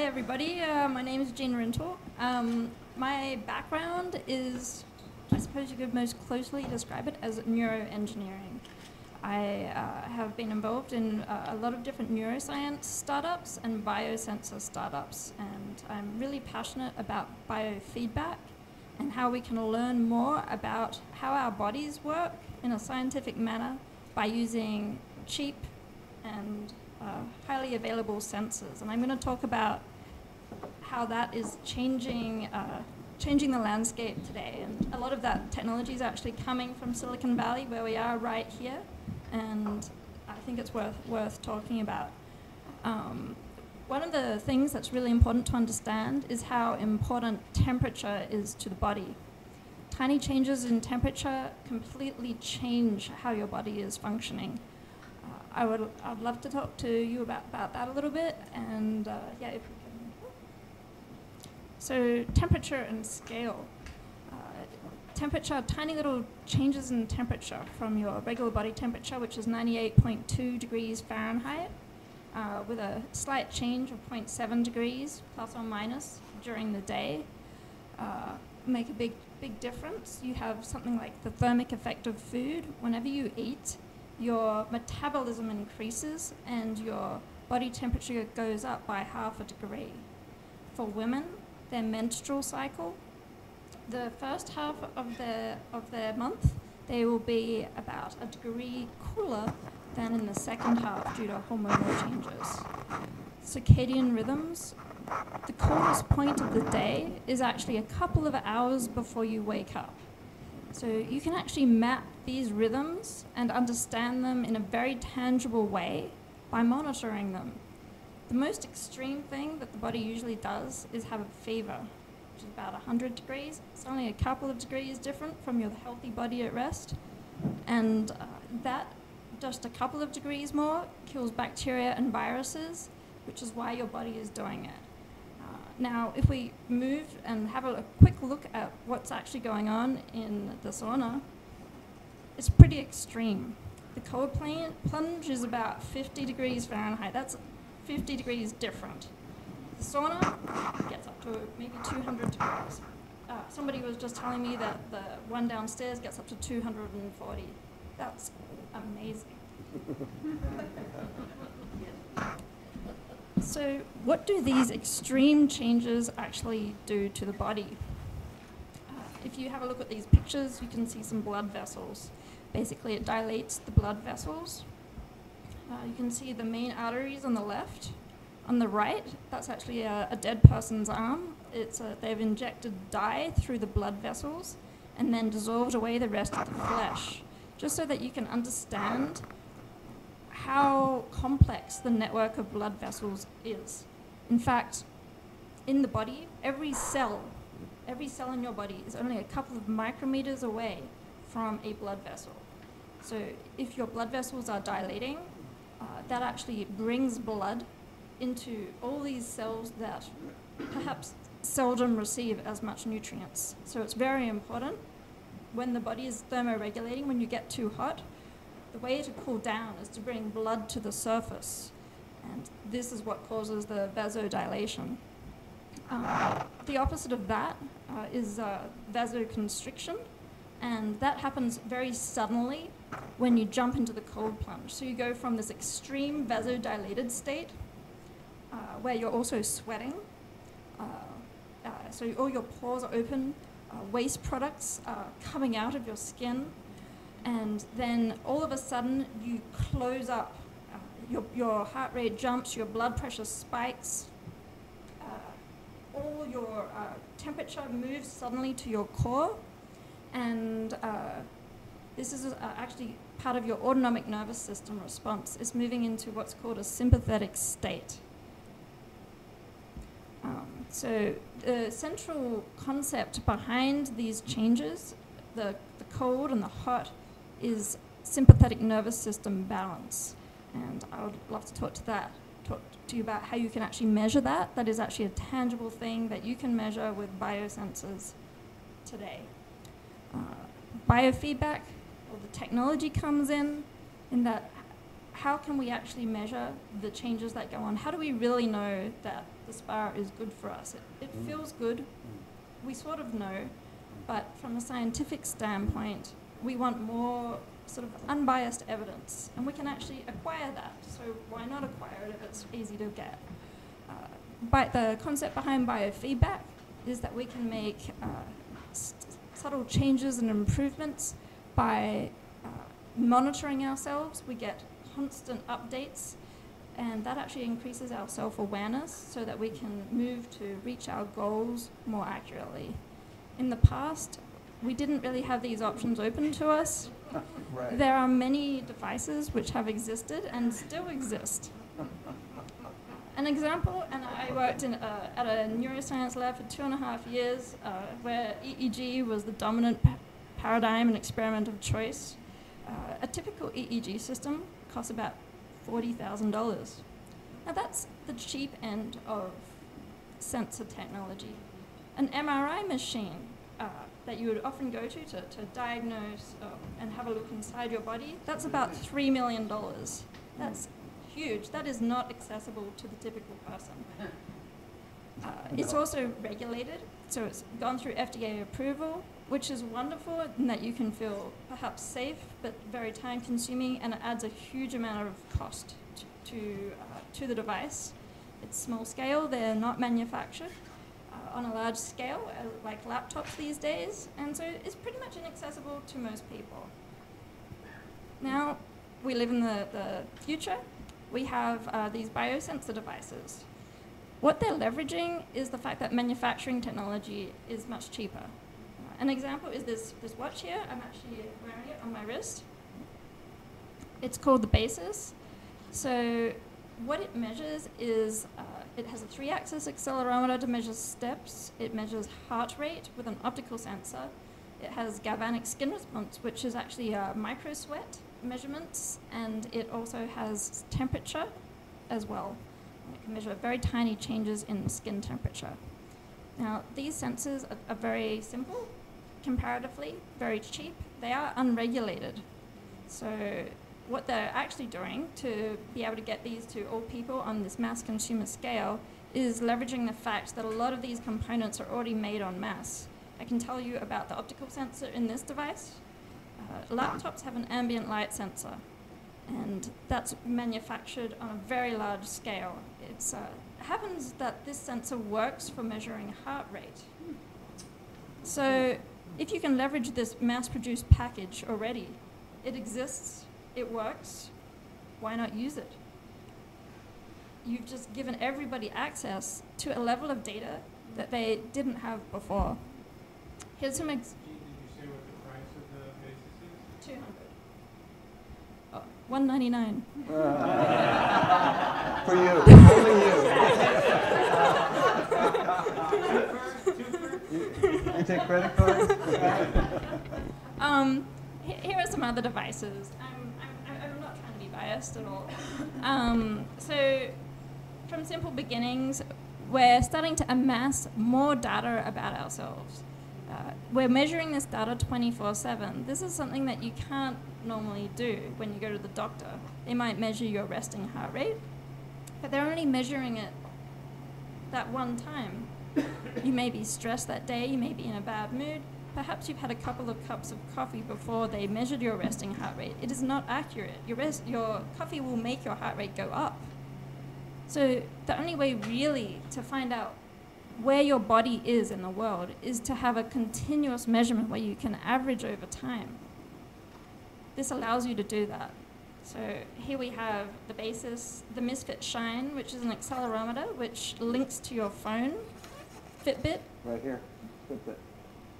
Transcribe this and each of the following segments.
everybody. My name is Jean Rintoul. My background is, I suppose you could most closely describe it as neuroengineering. I have been involved in a lot of different neuroscience startups and biosensor startups, and I'm really passionate about biofeedback and how we can learn more about how our bodies work in a scientific manner by using cheap and highly available sensors. And I'm going to talk about how that is changing the landscape today. And a lot of that technology is actually coming from Silicon Valley, where we are right here. And I think it's worth talking about. One of the things that's really important to understand is how important temperature is to the body. Tiny changes in temperature completely change how your body is functioning. I'd love to talk to you about that a little bit, and yeah, if we can. So temperature and scale. Temperature, tiny little changes in temperature from your regular body temperature, which is 98.2 degrees Fahrenheit, with a slight change of 0.7 degrees plus or minus during the day, make a big difference. You have something like the thermic effect of food. Whenever you eat, your metabolism increases and your body temperature goes up by ½ degree. For women, their menstrual cycle, the first half of their month, they will be about a degree cooler than in the second half due to hormonal changes. Circadian rhythms, the coldest point of the day is actually a couple of hours before you wake up. So you can actually map these rhythms and understand them in a very tangible way by monitoring them. The most extreme thing that the body usually does is have a fever, which is about 100 degrees. It's only a couple of degrees different from your healthy body at rest. And that, just a couple of degrees more, kills bacteria and viruses, which is why your body is doing it. Now, if we move and have a quick look at what's actually going on in the sauna, it's pretty extreme. The cold plunge is about 50 degrees Fahrenheit. That's 50 degrees different. The sauna gets up to maybe 200 degrees. Somebody was just telling me that the one downstairs gets up to 240. That's amazing. So what do these extreme changes actually do to the body? If you have a look at these pictures, you can see some blood vessels. Basically, it dilates the blood vessels. You can see the main arteries on the left. On the right, that's actually a dead person's arm. They've injected dye through the blood vessels and then dissolved away the rest of the flesh, just so that you can understand how complex the network of blood vessels is. In fact, in the body, every cell in your body is only a couple of micrometers away from a blood vessel. So if your blood vessels are dilating, that actually brings blood into all these cells that perhaps seldom receive as much nutrients. So it's very important when the body is thermoregulating, when you get too hot, the way to cool down is to bring blood to the surface. And this is what causes the vasodilation. The opposite of that is vasoconstriction, and that happens very suddenly when you jump into the cold plunge. So you go from this extreme vasodilated state, where you're also sweating, so all your pores are open, waste products are coming out of your skin, and then all of a sudden you close up. Your heart rate jumps, your blood pressure spikes, all your temperature moves suddenly to your core, and this is actually part of your autonomic nervous system response. It's moving into what's called a sympathetic state. So the central concept behind these changes, the cold and the hot, is sympathetic nervous system balance. And I would love to talk to you about how you can actually measure that. That is actually a tangible thing that you can measure with biosensors today. Biofeedback, or the technology comes in that how can we actually measure the changes that go on? How do we really know that the spa is good for us? It feels good. We sort of know, but from a scientific standpoint, we want more sort of unbiased evidence, and we can actually acquire that. So why not acquire it if it's easy to get? But the concept behind biofeedback is that we can make subtle changes and improvements by monitoring ourselves. We get constant updates, and that actually increases our self-awareness so that we can move to reach our goals more accurately. In the past, we didn't really have these options open to us. Right. There are many devices which have existed and still exist. An example, and I worked at a neuroscience lab for 2.5 years where EEG was the dominant paradigm and experiment of choice. A typical EEG system costs about $40,000. Now that's the cheap end of sensor technology. An MRI machine that you would often go to diagnose and have a look inside your body, that's about $3 million. That's huge. That is not accessible to the typical person. It's also regulated, so it's gone through FDA approval, which is wonderful in that you can feel perhaps safe, but very time-consuming, and it adds a huge amount of cost to the device. It's small scale. They're not manufactured on a large scale, like laptops these days, and so it's pretty much inaccessible to most people. Now, we live in the future. We have these biosensor devices. What they're leveraging is the fact that manufacturing technology is much cheaper. An example is this watch here. I'm actually wearing it on my wrist. It's called the Basis. So what it measures is it has a 3-axis accelerometer to measure steps. It measures heart rate with an optical sensor. It has galvanic skin response, which is actually micro sweat measurements, and it also has temperature as well. And it can measure very tiny changes in skin temperature. Now, these sensors are very simple, comparatively, very cheap. They are unregulated. So what they're actually doing to be able to get these to all people on this mass consumer scale is leveraging the fact that a lot of these components are already made en masse. I can tell you about the optical sensor in this device. Laptops have an ambient light sensor, and that's manufactured on a very large scale. It happens that this sensor works for measuring heart rate. So if you can leverage this mass-produced package already, it exists, it works, why not use it? You've just given everybody access to a level of data that they didn't have before. Here's some Did you say what the price of the Basis is? $200. $199. For you, only you. You take credit cards? Here are some other devices. I'm not trying to be biased at all. So from simple beginnings, we're starting to amass more data about ourselves. We're measuring this data 24/7. This is something that you can't normally do when you go to the doctor. They might measure your resting heart rate, but they're only measuring it that one time. You may be stressed that day, you may be in a bad mood, perhaps you've had a couple of cups of coffee before they measured your resting heart rate. It is not accurate. Your coffee will make your heart rate go up. So the only way really to find out where your body is in the world is to have a continuous measurement where you can average over time. This allows you to do that. So here we have the Basis, the Misfit Shine, which is an accelerometer which links to your phone, Fitbit. Right here, Fitbit.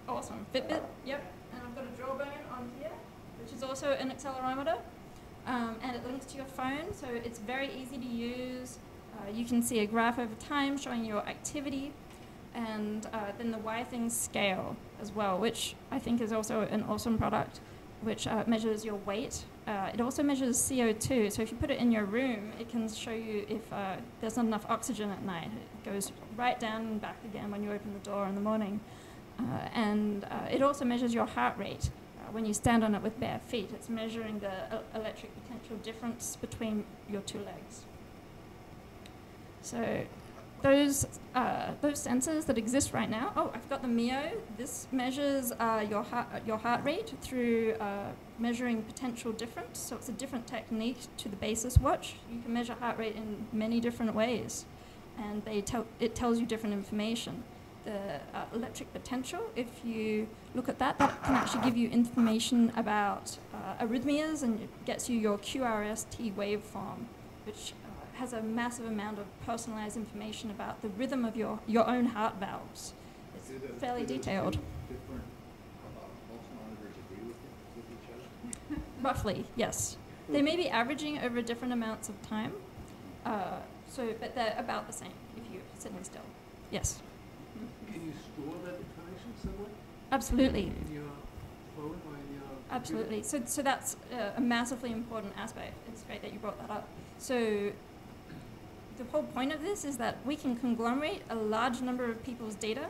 Awesome, Fitbit, yep. And I've got a jawbone on here, which is also an accelerometer. And it links to your phone, so it's very easy to use. You can see a graph over time showing your activity, and then the Why Things scale as well, which I think is also an awesome product, which measures your weight. It also measures CO2, so if you put it in your room, it can show you if there's not enough oxygen at night. It goes right down and back again when you open the door in the morning. And it also measures your heart rate, when you stand on it with bare feet. It's measuring the electric potential difference between your two legs. So those sensors that exist right now. Oh, I've got the Mio. This measures your heart rate through measuring potential difference. So it's a different technique to the Basis watch. You can measure heart rate in many different ways, and it tells you different information. The electric potential, if you look at that can actually give you information about arrhythmias, and it gets you your QRST waveform, which has a massive amount of personalized information about the rhythm of your own heart valves. It's fairly detailed. Different pulse monitors agree with each other? Roughly, yes. They may be averaging over different amounts of time, but they're about the same if you're sitting still. Yes. Can you store that information somewhere? Absolutely. In your phone or in your computer? Absolutely. So that's a massively important aspect. It's great that you brought that up. So the whole point of this is that we can conglomerate a large number of people's data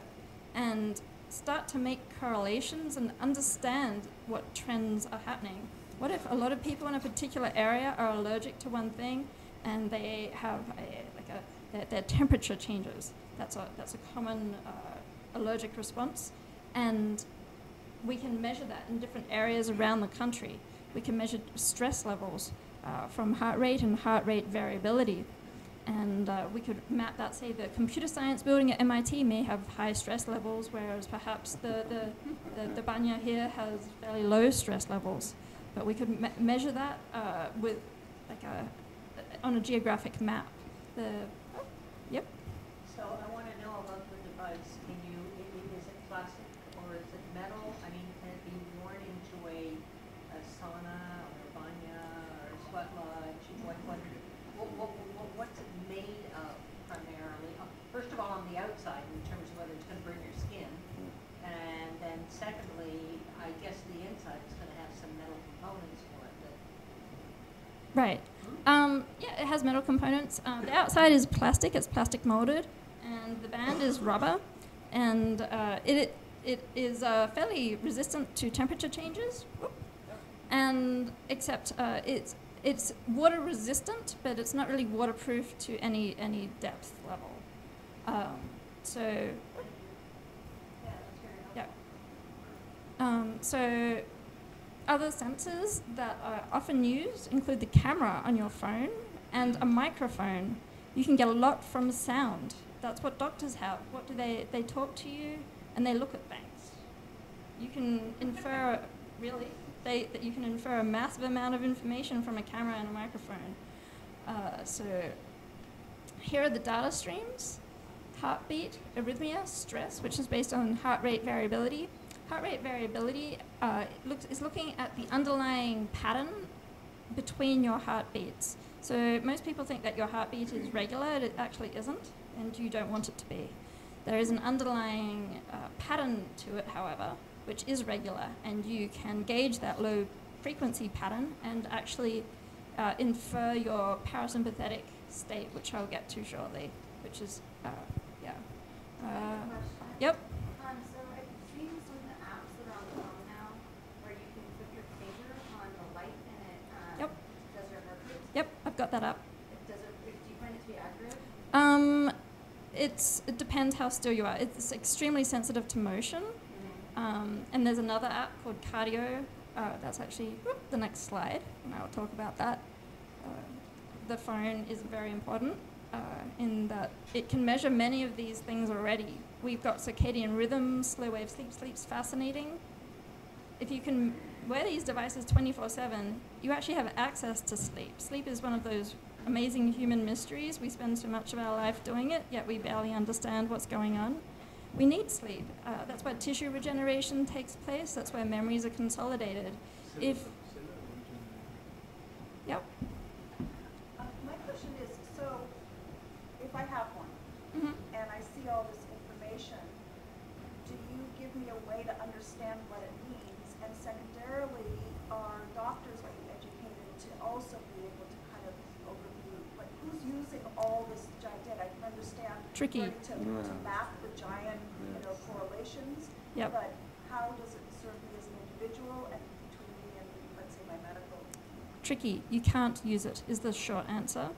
and start to make correlations and understand what trends are happening. What if a lot of people in a particular area are allergic to one thing and they have their temperature changes? That's a common allergic response, and we can measure that in different areas around the country. We can measure stress levels from heart rate and heart rate variability. And we could map that, say, the computer science building at MIT may have high stress levels, whereas perhaps the Banya here has fairly low stress levels. But we could measure that with on a geographic map. Yep. So I want to know about the device. Is it plastic or is it metal? I mean, can it be worn into a sauna or a banya or a sweat lodge? What's it made of primarily? First of all, on the outside, in terms of whether it's going to burn your skin, and then secondly, I guess the inside is going to have some metal components for it. Right. Yeah, it has metal components. The outside is plastic. It's plastic molded, and the band is rubber, and it is fairly resistant to temperature changes. And except it's water resistant, but it's not really waterproof to any depth level. So other sensors that are often used include the camera on your phone and a microphone. You can get a lot from sound. That's what doctors have. What do they talk to you and they look at things. You can infer, really, you can infer a massive amount of information from a camera and a microphone. So here are the data streams: heartbeat, arrhythmia, stress, which is based on heart rate variability. Heart rate variability is looking at the underlying pattern between your heartbeats. So most people think that your heartbeat is regular. It actually isn't, and you don't want it to be. There is an underlying pattern to it, however, which is regular, and you can gauge that low frequency pattern and actually infer your parasympathetic state, which I'll get to shortly, which is, yeah. Yep. So I've seen some of the apps that are on the phone now where you can put your finger on the light and it Yep. does your heart rate. Yep, I've got that up. Do you find it to be accurate? It depends how still you are. It's extremely sensitive to motion. And there's another app called Cardio. That's actually the next slide, and I'll talk about that. The phone is very important in that it can measure many of these things already. We've got circadian rhythm, slow wave sleep. Sleep's fascinating. If you can wear these devices 24/7, you actually have access to sleep. Sleep is one of those amazing human mysteries. We spend so much of our life doing it, yet we barely understand what's going on. We need sleep. That's where tissue regeneration takes place. That's where memories are consolidated. Yep. My question is, so if I have one and I see all this information, do you give me a way to understand what it means? And secondarily, are doctors being educated to also be able to kind of overview, like, who's using all this giant data? I can understand Tricky. to map the giant, correlations, Yep. but how does it serve me as an individual and between me and, let's say, my medical? Tricky. You can't use it, is the short answer.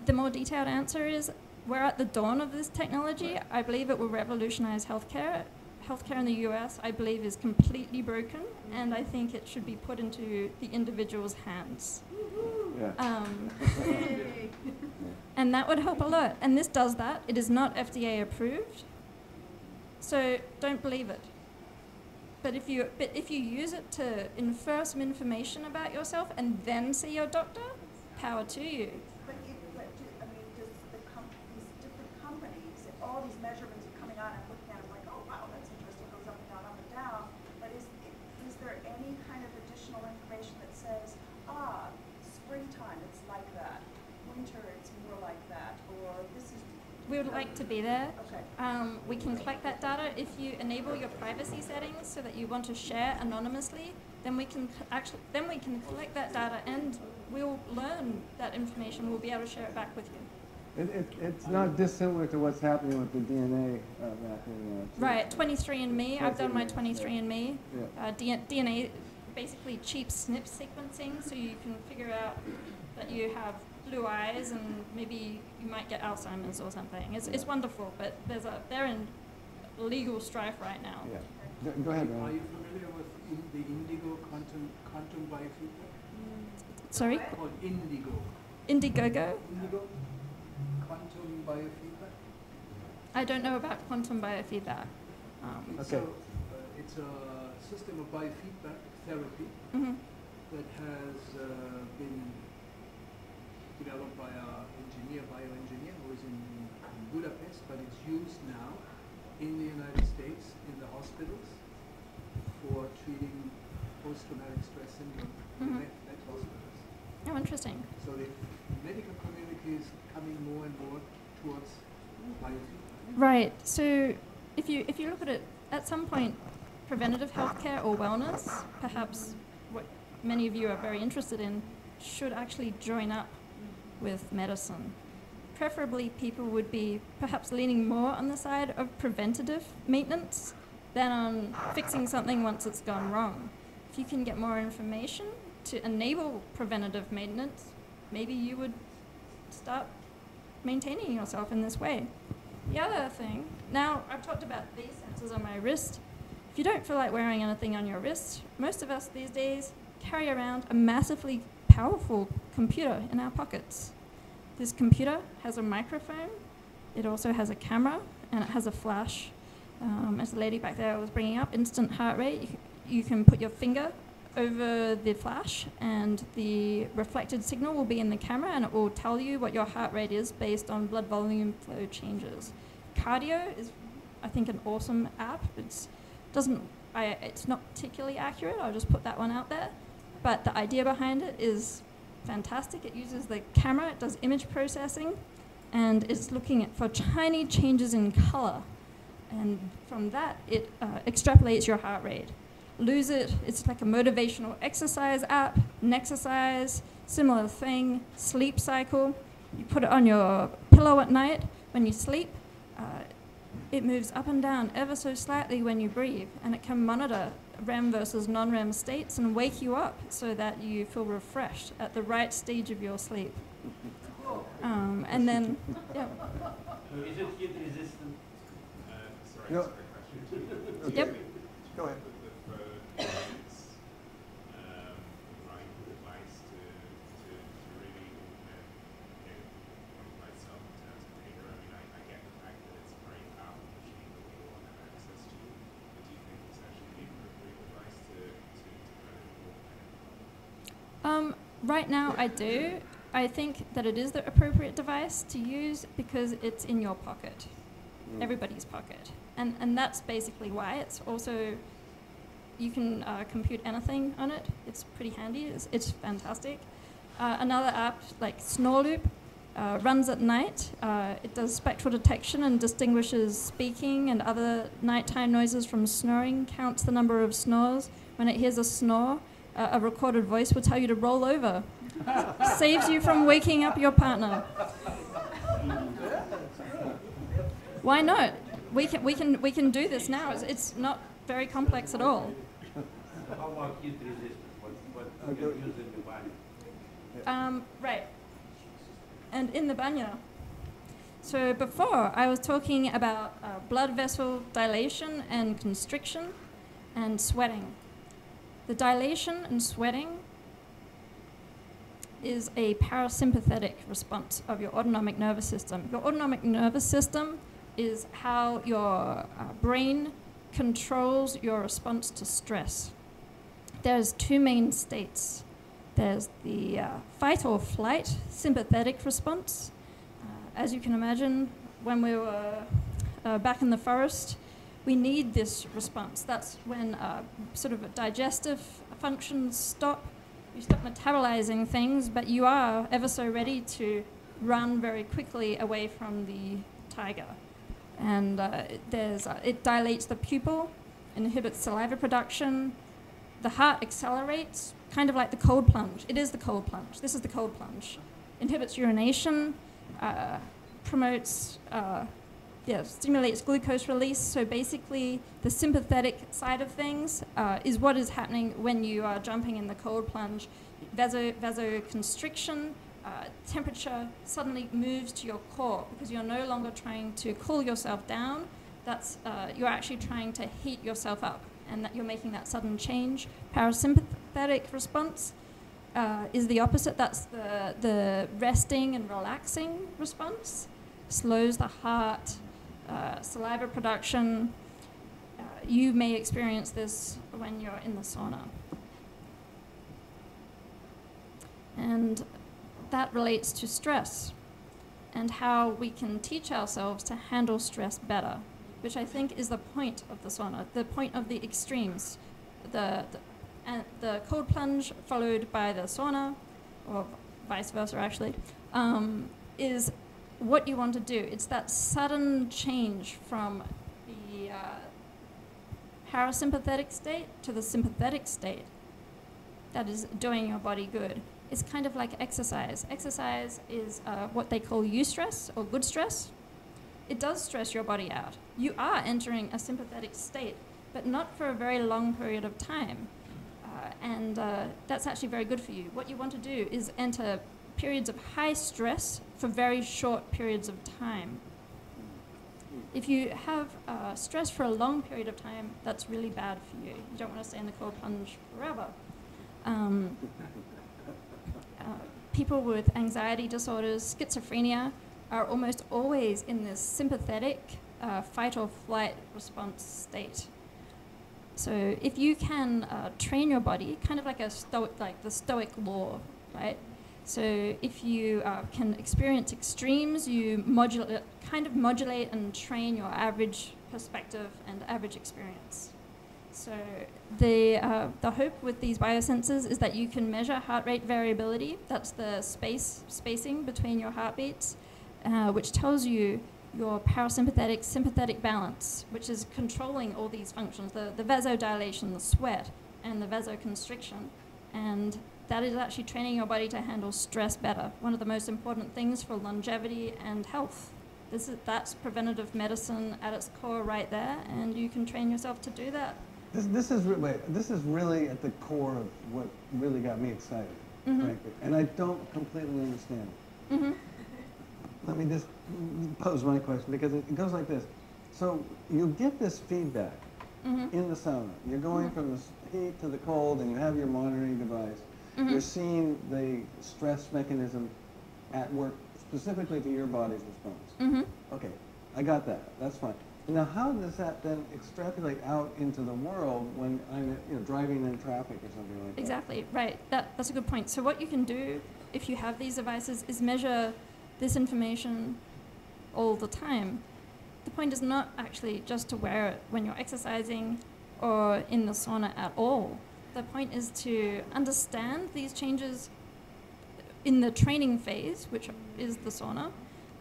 The more detailed answer is, we're at the dawn of this technology. I believe it will revolutionize healthcare. Healthcare in the US, I believe, is completely broken, and I think it should be put into the individual's hands. Yeah. And that would help a lot. And this does that. It is not FDA approved, so don't believe it. But if you use it to infer some information about yourself and then see your doctor, power to you. But does these different companies, if all these measurements are coming out and I'm looking at it like, oh wow, that's interesting, goes up and down, but is there any kind of additional information that says, springtime it's like that, winter it's more like that, or this is... We would like to be there. Okay. We can collect that data. If you enable your privacy settings so that you want to share anonymously, then we can collect that data and we'll learn that information. We'll be able to share it back with you. It's not dissimilar to what's happening with the DNA mapping. Right, 23andMe. I've done my 23andMe. Yeah. DNA, basically cheap SNP sequencing, so you can figure out that you have blue eyes and maybe you might get Alzheimer's or something. It's wonderful, but they're in legal strife right now. Yeah. Go ahead, Are Ryan. you familiar with the Indigo quantum biofeedback? Sorry? Called Indigo. Indiegogo? Indigo quantum biofeedback. I don't know about quantum biofeedback. Okay. So it's a system of biofeedback therapy Mhm. that has been developed by a bioengineer who is in Budapest, but it's used now in the United States in the hospitals for treating post-traumatic stress syndrome Mhm. at hospitals. Oh, interesting. So the medical community is coming more and more towards biofeedback. Right. So if you look at it, at some point, preventative healthcare or wellness, perhaps what many of you are very interested in, should actually join up with medicine. Preferably, people would be perhaps leaning more on the side of preventative maintenance than on fixing something once it's gone wrong. If you can get more information to enable preventative maintenance, maybe you would start maintaining yourself in this way. The other thing, now I've talked about these sensors on my wrist. If you don't feel like wearing anything on your wrist, most of us these days carry around a massively powerful computer in our pockets. This computer has a microphone, it also has a camera, and it has a flash. As the lady back there was bringing up, instant heart rate, you can put your finger over the flash and the reflected signal will be in the camera and it will tell you what your heart rate is based on blood volume flow changes. Cardio is, I think, an awesome app. It's not particularly accurate, I'll just put that one out there. But the idea behind it is fantastic. It uses the camera, it does image processing, and it's looking for tiny changes in color. And from that, it extrapolates your heart rate. Lose It, it's like a motivational exercise app. Nexercise, similar thing. Sleep cycle, you put it on your pillow at night when you sleep. It moves up and down ever so slightly when you breathe, and it can monitor REM versus non-REM states and wake you up so that you feel refreshed at the right stage of your sleep. And then, yeah. Is it heat resistant? Sorry, No. that's a great question. Okay. Yep. Go ahead. Provide advice to really put myself in terms of data. I mean, I get the fact that it's a very powerful machine that we all have access to, but do you think it's actually the appropriate advice to kind of Right now, I do. I think that it is the appropriate device to use because it's in your pocket, everybody's pocket. And that's basically why. It's also, you can compute anything on it. It's pretty handy. It's fantastic. Another app like Snoreloop runs at night. It does spectral detection and distinguishes speaking and other nighttime noises from snoring, counts the number of snores. When it hears a snore, a recorded voice will tell you to roll over. Saves you from waking up your partner. Why not? We can do this now. It's not very complex at all. about heat resistance? What you can use in the body? Right. And in the banya. So before, I was talking about blood vessel dilation and constriction and sweating. The dilation and sweating is a parasympathetic response of your autonomic nervous system. Your autonomic nervous system is how your brain controls your response to stress. There's two main states. There's the fight or flight sympathetic response. As you can imagine, when we were back in the forest, we need this response. That's when sort of digestive functions stop. You stop metabolizing things, but you are ever so ready to run very quickly away from the tiger. And it dilates the pupil, inhibits saliva production. The heart accelerates, kind of like the cold plunge. It is the cold plunge. This is the cold plunge. Inhibits urination, promotes, stimulates glucose release. So basically, the sympathetic side of things is what is happening when you are jumping in the cold plunge. Vasoconstriction, temperature suddenly moves to your core because you're no longer trying to cool yourself down. That's you're actually trying to heat yourself up, and that you're making that sudden change. Parasympathetic response is the opposite. That's the resting and relaxing response. Slows the heart, saliva production. You may experience this when you're in the sauna. And that relates to stress and how we can teach ourselves to handle stress better, which I think is the point of the sauna, the point of the extremes. The cold plunge followed by the sauna, or vice versa actually, is what you want to do. It's that sudden change from the parasympathetic state to the sympathetic state that is doing your body good. It's kind of like exercise. Exercise is what they call eustress or good stress. It does stress your body out. You are entering a sympathetic state, but not for a very long period of time. And that's actually very good for you. What you want to do is enter periods of high stress for very short periods of time. If you have stress for a long period of time, that's really bad for you. You don't want to stay in the cold plunge forever. People with anxiety disorders, schizophrenia, are almost always in this sympathetic fight or flight response state. So if you can train your body, kind of like the Stoic law, right? So if you can experience extremes, you modulate and train your average perspective and average experience. So the hope with these biosensors is that you can measure heart rate variability. That's the spacing between your heartbeats, which tells you your parasympathetic sympathetic balance, which is controlling all these functions, the vasodilation, the sweat, and the vasoconstriction. And that is actually training your body to handle stress better. One of the most important things for longevity and health. That's preventative medicine at its core right there, and you can train yourself to do that. This is really at the core of what really got me excited, frankly. And I don't completely understand it. Let me just pose my question, because it goes like this. So you get this feedback in the sauna. You're going from the heat to the cold, and you have your monitoring device. You're seeing the stress mechanism at work specifically to your body's response. Okay, I got that. That's fine. Now, how does that then extrapolate out into the world when I'm driving in traffic or something like that? Exactly, right. That's a good point. So what you can do if you have these devices is measure this information all the time. The point is not actually just to wear it when you're exercising or in the sauna at all. The point is to understand these changes in the training phase, which is the sauna,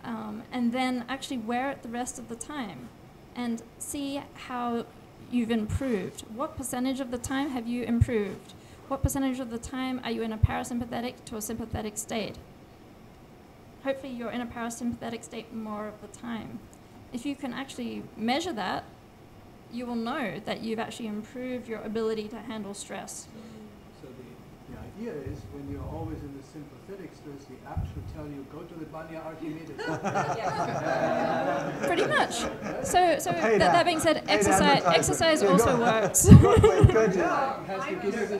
and then actually wear it the rest of the time and see how you've improved. What percentage of the time have you improved? What percentage of the time are you in a parasympathetic to a sympathetic state? Hopefully you're in a parasympathetic state more of the time. If you can actually measure that, you will know that you've actually improved your ability to handle stress. So the idea is when you're always in the sympathetic stress, the app should tell you, go to the Banya Archimedes. Pretty much. So that being said, exercise also works. Good job.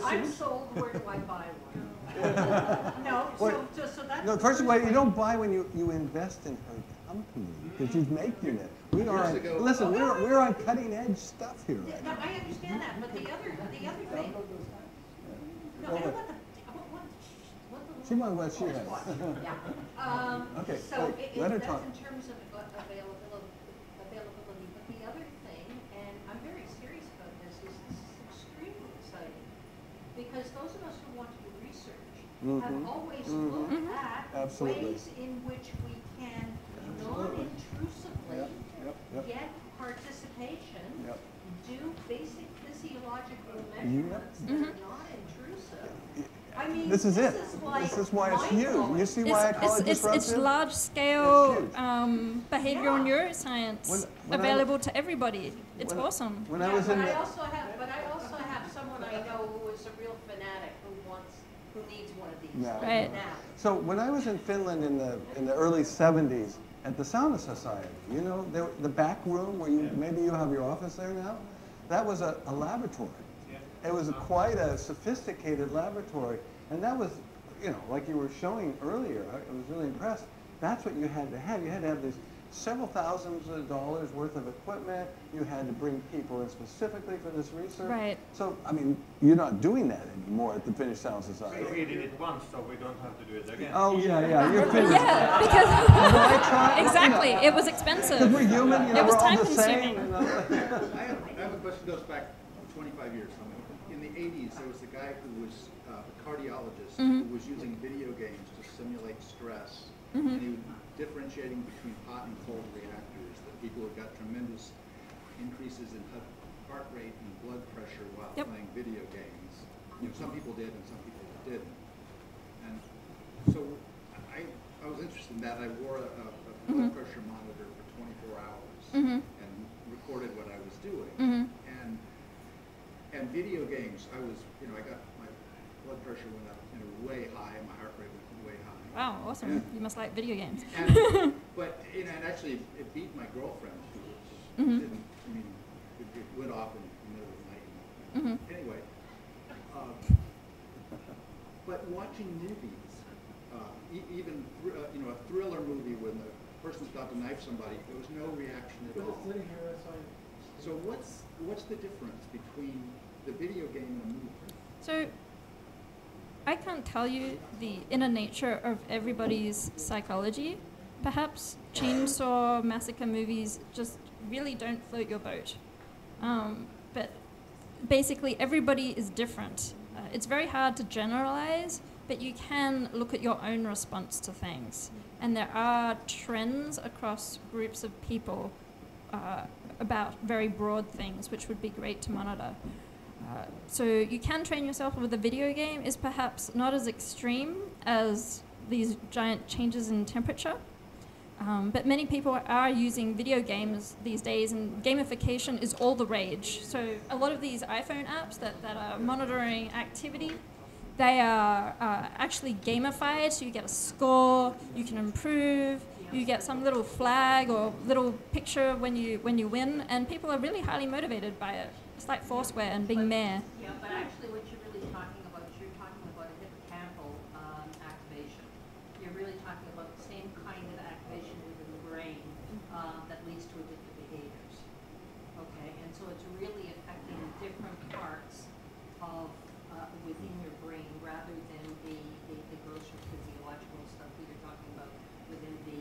I'm sold, where do I buy one? No, so that's. No, first of all, you don't buy when you invest in her company, because she's making it. We are, listen, we're on cutting edge stuff here right No, now. I understand that, but the other thing. No, I want the. She wants what she has. Yeah. Okay, So wait, let her that's talk. in terms of availability. But the other thing, and I'm very serious about this, is extremely exciting. Because those of us who want to do research have always looked at Absolutely. ways in which we can non-intrusively get participation, do basic physiological measurements that are not intrusive. I mean, This is it. like This is why it's huge. mind-blowing. You see why I call it disruptive? It's large-scale It's huge. behavioral neuroscience When I- available to everybody. It's awesome. When I was in But the, I also have someone I know who is a real fanatic who needs one of these Yeah. Right. now. so when I was in Finland in the early 70s at the Sauna Society, you know, the back room where maybe you have your office there now, that was a laboratory. It was quite a sophisticated laboratory, and that was, you know, like you were showing earlier, I was really impressed. That's what you had to have. You had to have this several thousands of dollars worth of equipment. You had to bring people in specifically for this research. Right. So, I mean, you're not doing that anymore at the Finnish Sound So Society. we did it once, so we don't have to do it again. Oh, yeah, you're Finnish. Yeah, because exactly, it was expensive. Because we're human, you know, It was we're all the time-consuming. same. You know? I have a question that goes back 25 years. In the 80s, there was a guy who was a cardiologist who was using video games to simulate stress. And he was differentiating between hot and cold reactors, that people who got tremendous increases in heart rate and blood pressure while playing video games. You know, some people did and some people didn't. And so I was interested in that. I wore a blood pressure monitor for 24 hours and recorded what I was doing. And video games, I got my blood pressure went up, way high, and my heart rate went way high. Wow, awesome. You must like video games. But and actually, it beat my girlfriend, which didn't. I mean, it went off in the middle of the night. Anyway, but watching movies, even a thriller movie when the person's about to knife somebody, there was no reaction at all. So what's the difference between the video game and a movie? So I can't tell you the inner nature of everybody's psychology. Perhaps chainsaw massacre movies just really don't float your boat. But basically everybody is different. It's very hard to generalize, but you can look at your own response to things. And there are trends across groups of people about very broad things, which would be great to monitor. So you can train yourself with a video game is perhaps not as extreme as these giant changes in temperature. But many people are using video games these days, and gamification is all the rage. So a lot of these iPhone apps that are monitoring activity, they are actually gamified, so you get a score, you can improve, you get some little flag or little picture when you win, and people are really highly motivated by it. It's like Foursquare and being mayor. Yeah, but actually what you're really talking about, you're talking about a hippocampal activation. You're really talking about the same kind of activation within the brain that leads to addictive behaviors. Okay, and so it's really affecting different parts of within your brain rather than the grosser physiological stuff that you're talking about within the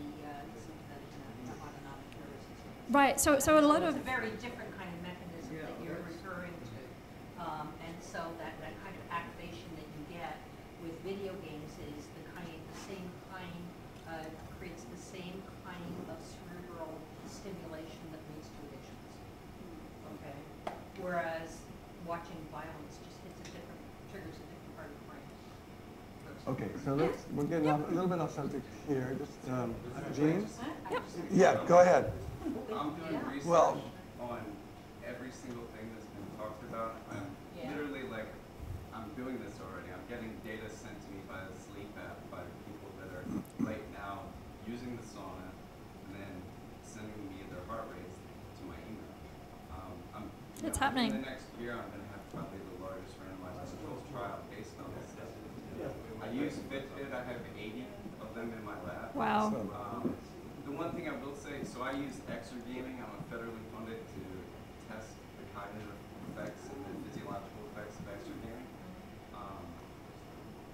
sympathetic and autonomic nervous system. Right, so a lot of... It's a very different kind of mechanism that you're referring to. And so that kind of activation that you get with video games is creates the same kind of cerebral stimulation that leads to addictions. Okay? Whereas watching violence just triggers a different part of the brain. Okay, so we're getting a little bit off subject here. Just, Jean? Yeah, go ahead. I'm doing research Well- on every every single thing that's been talked about. I'm literally like, I'm doing this already. I'm getting data sent to me by the sleep app by people that are right now using the sauna and then sending me their heart rates to my email. It's happening. In the next year, I'm going to have probably the largest randomized controls trial based on this stuff. I use Fitbit. I have 80 of them in my lab. Wow. The one thing I will say, so I use exergaming. I'm a federally funded to test the cognitive effects and the physiological effects of exergaming.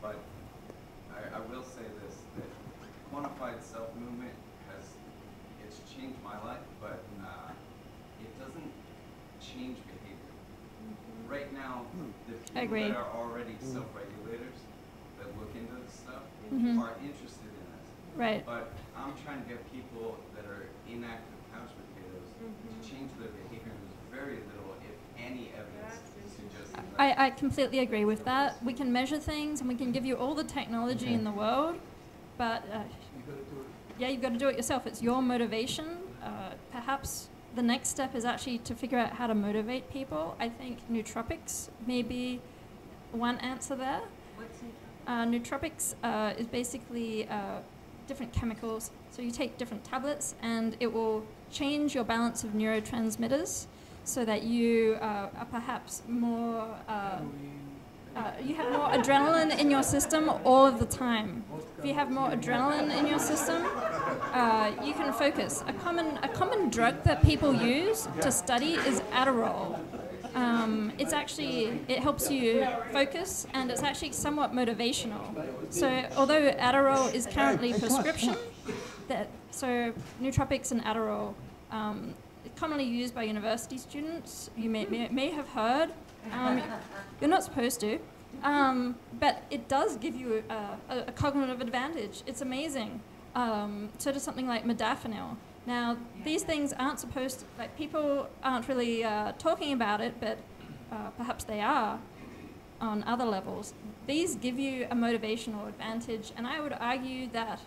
But I will say this, that quantified self-movement it's changed my life, but it doesn't change behavior. Right now, the people that are already self-regulators that look into this stuff are interested in this. Right. But I'm trying to get people that are inactive couch potatoes to change their behavior. There's very little, if any, evidence suggesting that. I completely agree with that. We can measure things and we can give you all the technology in the world, but you've got to do it yourself. It's your motivation. Perhaps the next step is actually to figure out how to motivate people. I think nootropics may be one answer there. What's Nootropics is basically different chemicals. So you take different tablets and it will change your balance of neurotransmitters so that you are perhaps more, you have more adrenaline in your system all of the time. If you have more adrenaline in your system, you can focus. A common drug that people use to study is Adderall. It helps you focus, and it's actually somewhat motivational. So although Adderall is currently prescription, so nootropics and Adderall, commonly used by university students. You may have heard. You're not supposed to, but it does give you a cognitive advantage. It's amazing. So does something like modafinil. Now, these things aren't supposed to, people aren't really talking about it, but perhaps they are on other levels. These give you a motivational advantage, and I would argue that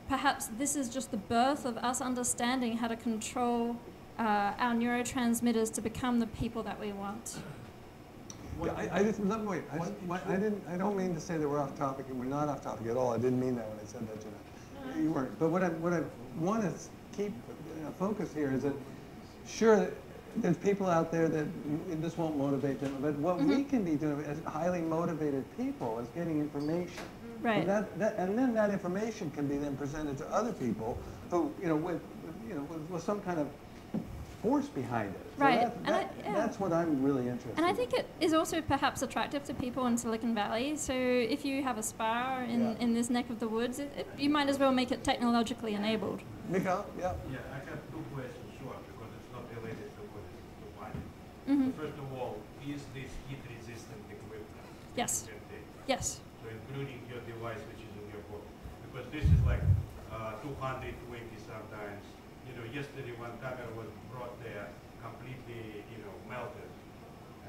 perhaps this is just the birth of us understanding how to control our neurotransmitters to become the people that we want. I don't mean to say that we're off topic, and we're not off topic at all. I didn't mean that when I said that, Jenna. You weren't. But what I want to keep focus here is that, sure, there's people out there that this won't motivate them, but what we can be doing as highly motivated people is getting information. Right. And then that information can be then presented to other people who, with some kind of force behind it. So right. That's what I'm really interested in. And I think it is also perhaps attractive to people in Silicon Valley. So if you have a spa in this neck of the woods, you might as well make it technologically enabled. Mikhail? Yeah. Yeah, I have two questions, short, because it's not related to what is the money. First of all, is this heat-resistant equipment? Yes. Yes. So including your device, which is in your book, because this is like 220 sometimes. Yesterday one camera was brought there, completely, melted.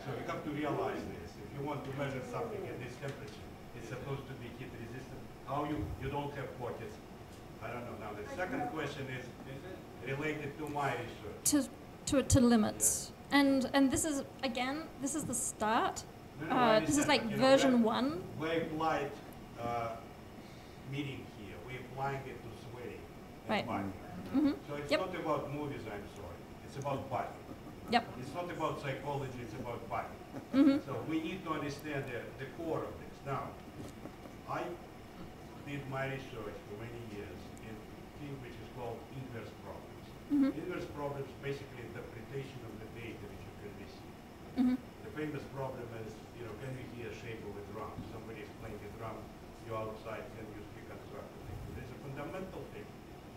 So you have to realize this. If you want to measure something at this temperature, it's supposed to be heat-resistant. How you don't have pockets? I don't know. Now the second question is related to my research. To limits. Yeah. And this is, again, this is the start. This is like version 1. We applied meeting here. We're applying it to sweating and body. So it's not about movies, I'm sorry. It's about body. Yep. It's not about psychology, it's about body. So we need to understand the core of this. Now, I did my research for many years in a thing which is called inverse problems. Inverse problems, basically interpretation of the data which you can receive. The famous problem is, can you hear shape of a drum? Somebody is playing a drum, you're outside, can you reconstruct the thing? There's a fundamental thing.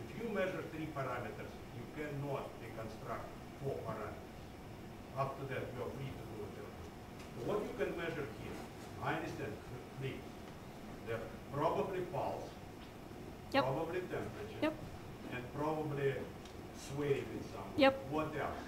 If you measure 3 parameters, you cannot reconstruct 4 parameters. After that, you are free to do whatever. So what you can measure here, I understand, please, they're probably pulse, probably temperature, and probably sweating in some way. What else?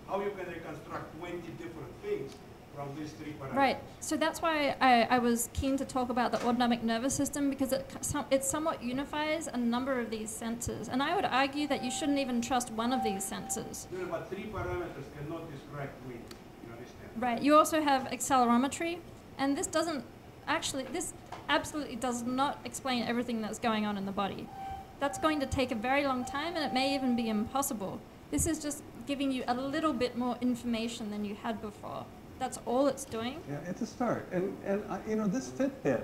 How you can reconstruct 20 different things from these three parameters. Right. So that's why I was keen to talk about the autonomic nervous system, because it somewhat unifies a number of these sensors. And I would argue that you shouldn't even trust one of these sensors. No, but three parameters cannot describe weight. You understand? Right. You also have accelerometry, and this absolutely does not explain everything that's going on in the body. That's going to take a very long time, and it may even be impossible. This is just giving you a little bit more information than you had before. That's all it's doing. Yeah, it's a start. And you know, this Fitbit,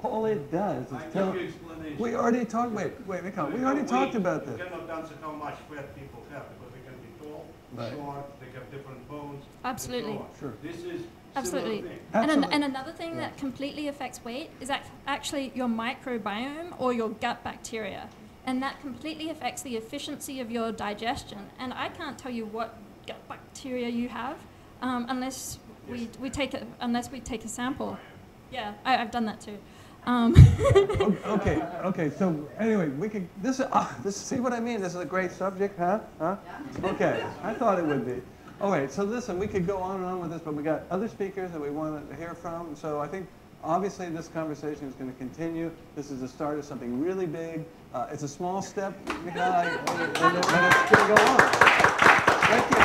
all it does is I tell. give you explanation. We already talked. Wait, Mikhail, we already talked about this. We cannot answer how much fat people have, because they can be tall, Right. short, they have different bones. Absolutely. And so on. Sure. This is Absolutely. similar thing. Absolutely. And another thing Yeah. that completely affects weight is actually your microbiome or your gut bacteria. And that completely affects the efficiency of your digestion. And I can't tell you what gut bacteria you have unless we take a sample. Yeah, I've done that too. Okay. So anyway, we could. This see what I mean? This is a great subject, huh? Okay, I thought it would be. All right. So listen, we could go on and on with this, but we got other speakers that we want to hear from. So I think obviously this conversation is going to continue. This is the start of something really big. It's a small step, and it's going to go on. Thank you.